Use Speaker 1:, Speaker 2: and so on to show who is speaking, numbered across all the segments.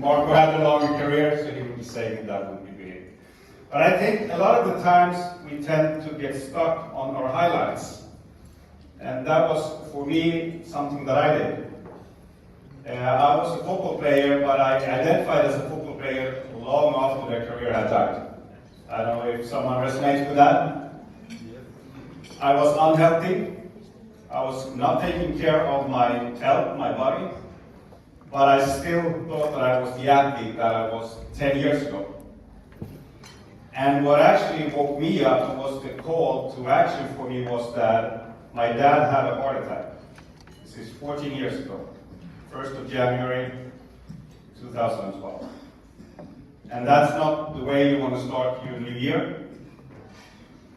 Speaker 1: Marco had a longer career, so he would be saying that would be big. But I think a lot of the times we tend to get stuck on our highlights. And that was, for me, something that I did. I was a football player, but I identified as a football player long after their career had died. I don't know if someone resonates with that. I was unhealthy. I was not taking care of my health, my body, but I still thought that I was the athlete that I was 10 years ago. And what actually woke me up was the call to action for me was that my dad had a heart attack. This is 14 years ago, 1st of January 2012. And that's not the way you want to start your new year,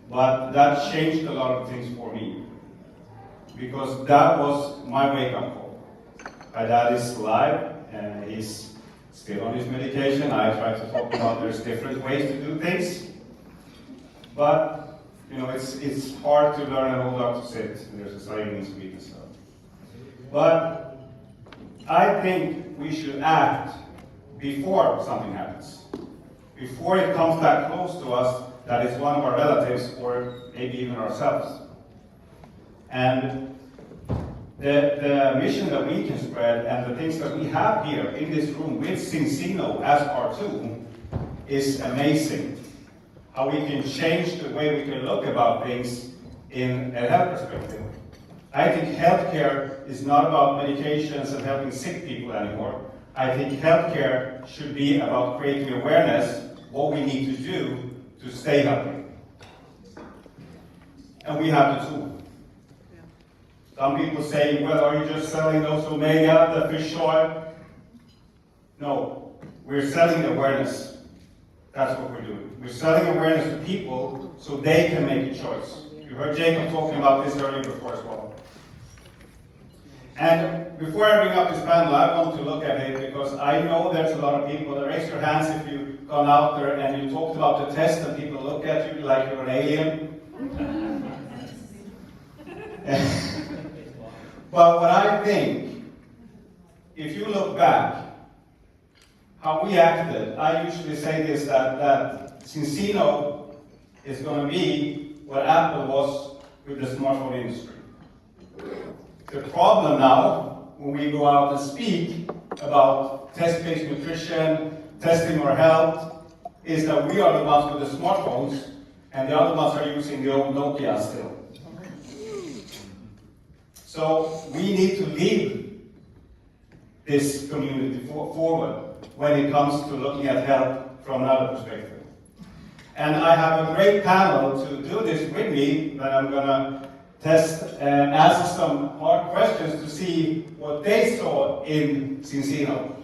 Speaker 1: but that changed a lot of things for me, because that was my wake-up call. My dad is alive, and he's still on his medication. I try to talk about there's different ways to do things, but it's hard to learn an old dog to sit. There's a saying in Sweden. So. But I think we should act before something happens, before it comes that close to us that it's one of our relatives or maybe even ourselves. And the mission that we can spread and the things that we have here in this room with Cincino as our tool is amazing. How we can change the way we can look about things in a health perspective. I think healthcare is not about medications and helping sick people anymore. I think healthcare should be about creating awareness, what we need to do to stay healthy. And we have the tool. Some people say, well, are you just selling those omega, the fish oil? No, we're selling awareness. That's what we're doing. We're selling awareness to people so they can make a choice. You heard Jacob talking about this earlier before as well. And before I bring up this panel, I want to look at it because I know there's a lot of people that raise your hands if you've gone out there and you talked about the test and people look at you like you're an alien. But what I think, if you look back, how we acted, I usually say this, that Cincino is going to be what Apple was with the smartphone industry. The problem now, when we go out and speak about test-based nutrition, testing our health, is that we are the ones with the smartphones, and the other ones are using the old Nokia still. So we need to lead this community forward when it comes to looking at health from another perspective. And I have a great panel to do this with me that I'm going to test and ask some hard questions to see what they saw in Cincino.